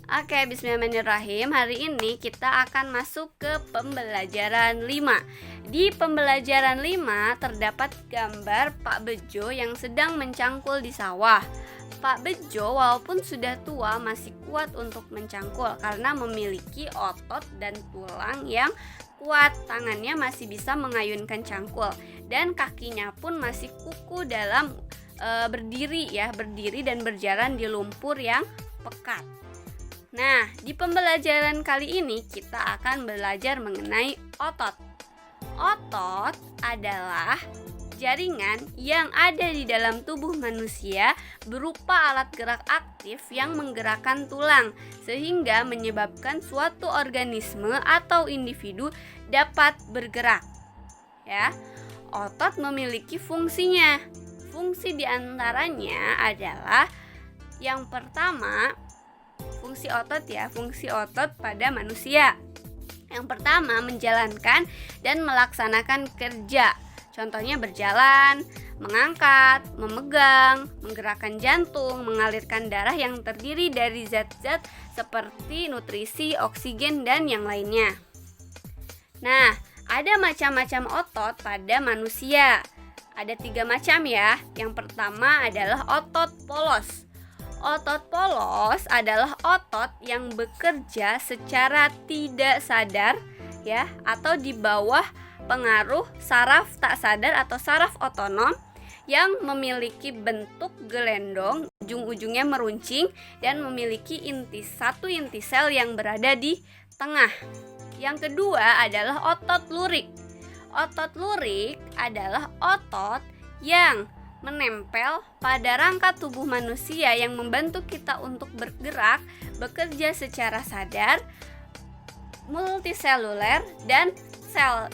Oke, bismillahirrahmanirrahim. Hari ini kita akan masuk ke pembelajaran 5. Di pembelajaran 5 terdapat gambar Pak Bejo yang sedang mencangkul di sawah. Pak Bejo walaupun sudah tua masih kuat untuk mencangkul karena memiliki otot dan tulang yang kuat. Tangannya masih bisa mengayunkan cangkul dan kakinya pun masih kuku dalam berdiri dan berjalan di lumpur yang pekat. Nah, di pembelajaran kali ini kita akan belajar mengenai otot. Otot adalah jaringan yang ada di dalam tubuh manusia berupa alat gerak aktif yang menggerakkan tulang sehingga menyebabkan suatu organisme atau individu dapat bergerak. Ya, otot memiliki fungsinya. Fungsi diantaranya adalah yang pertama, fungsi otot pada manusia. Yang pertama, menjalankan dan melaksanakan kerja. Contohnya berjalan, mengangkat, memegang, menggerakkan jantung, mengalirkan darah yang terdiri dari zat-zat seperti nutrisi, oksigen, dan yang lainnya. Nah, ada macam-macam otot pada manusia. Ada 3 macam ya. Yang pertama adalah otot polos. Otot polos adalah otot yang bekerja secara tidak sadar ya, atau di bawah pengaruh saraf tak sadar atau saraf otonom yang memiliki bentuk gelendong, ujung-ujungnya meruncing dan memiliki satu inti sel yang berada di tengah. Yang kedua adalah otot lurik. Otot lurik adalah otot yang menempel pada rangka tubuh manusia yang membantu kita untuk bergerak, bekerja secara sadar, multiseluler, dan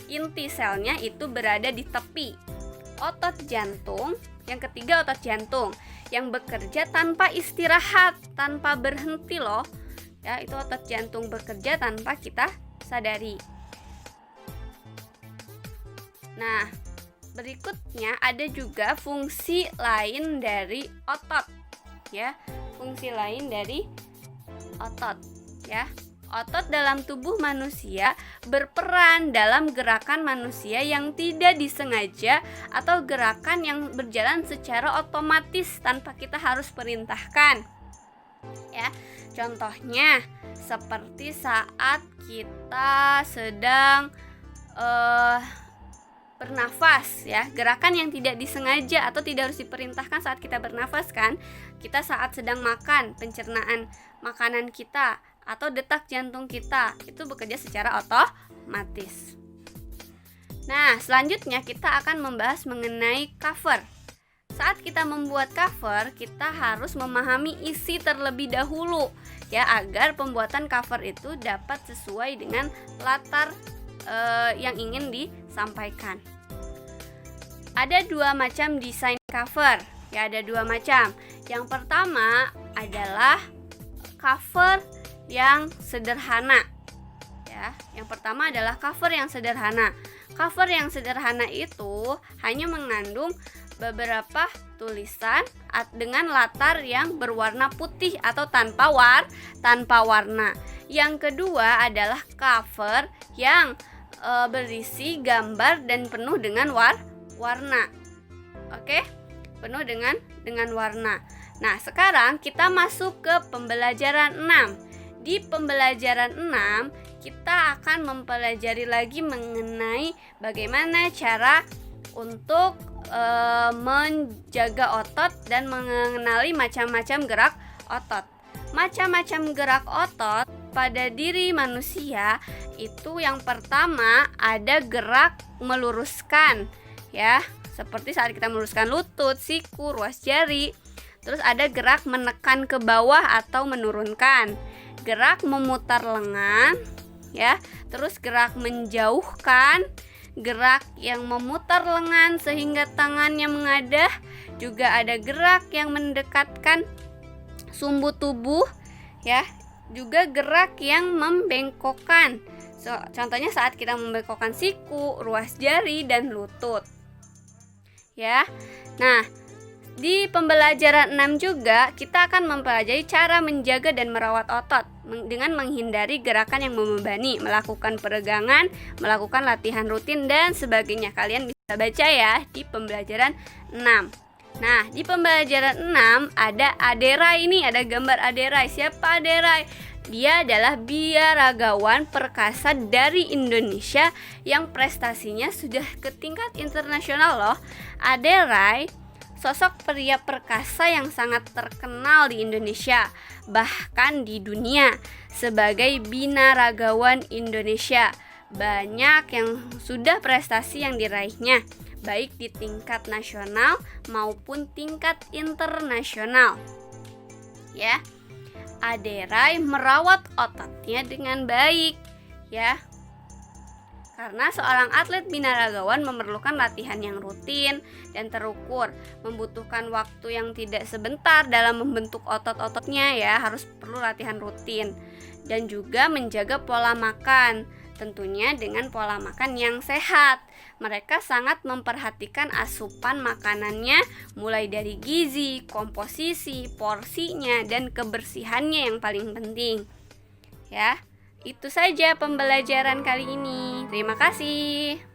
inti selnya itu berada di tepi. Otot jantung, yang ketiga otot jantung yang bekerja tanpa istirahat, tanpa berhenti loh. Ya, itu otot jantung bekerja tanpa kita sadari. Nah, berikutnya ada juga fungsi lain dari otot ya. Fungsi lain dari otot ya. Otot dalam tubuh manusia berperan dalam gerakan manusia yang tidak disengaja atau gerakan yang berjalan secara otomatis tanpa kita harus perintahkan. Ya. Contohnya seperti saat kita sedang bernafas ya, gerakan yang tidak disengaja atau tidak harus diperintahkan saat kita bernafas kan. Kita saat sedang makan, pencernaan makanan kita atau detak jantung kita itu bekerja secara otomatis. Nah, selanjutnya kita akan membahas mengenai cover. Saat kita membuat cover, kita harus memahami isi terlebih dahulu ya, agar pembuatan cover itu dapat sesuai dengan latar yang ingin disampaikan. Ada 2 macam desain cover ya, ada 2 macam. Yang pertama adalah cover yang sederhana ya. Yang pertama adalah cover yang sederhana. Cover yang sederhana itu hanya mengandung beberapa tulisan dengan latar yang berwarna putih atau tanpa warna. Yang kedua adalah cover yang berisi gambar dan penuh dengan warna. Oke? Penuh dengan warna. Nah, sekarang kita masuk ke pembelajaran 6. Di pembelajaran 6 kita akan mempelajari lagi mengenai bagaimana cara untuk menjaga otot dan mengenali macam-macam gerak otot. Macam-macam gerak otot pada diri manusia itu yang pertama ada gerak meluruskan ya, seperti saat kita meluruskan lutut, siku, ruas jari. Terus ada gerak menekan ke bawah atau menurunkan, gerak memutar lengan ya, terus gerak menjauhkan, gerak yang memutar lengan sehingga tangannya mengadah, juga ada gerak yang mendekatkan sumbu tubuh ya, juga gerak yang membengkokkan. Contohnya saat kita membengkokkan siku, ruas jari, dan lutut. Ya. Nah, Di pembelajaran 6 juga kita akan mempelajari cara menjaga dan merawat otot dengan menghindari gerakan yang membebani, melakukan peregangan, melakukan latihan rutin dan sebagainya. Kalian bisa baca ya di pembelajaran 6. Nah, di pembelajaran 6 ada Aderai ini, ada gambar Aderai. Siapa Aderai? Dia adalah biaragawan perkasa dari Indonesia yang prestasinya sudah ke tingkat internasional loh. Aderai sosok pria perkasa yang sangat terkenal di Indonesia, bahkan di dunia, sebagai binaragawan Indonesia. Banyak yang sudah prestasi yang diraihnya, baik di tingkat nasional maupun tingkat internasional. Ya, Aderai merawat ototnya dengan baik, ya. Karena seorang atlet binaragawan memerlukan latihan yang rutin dan terukur, membutuhkan waktu yang tidak sebentar dalam membentuk otot-ototnya ya, harus perlu latihan rutin. Dan juga menjaga pola makan, tentunya dengan pola makan yang sehat. Mereka sangat memperhatikan asupan makanannya, mulai dari gizi, komposisi, porsinya, dan kebersihannya yang paling penting. Ya. Itu saja pembelajaran kali ini. Terima kasih.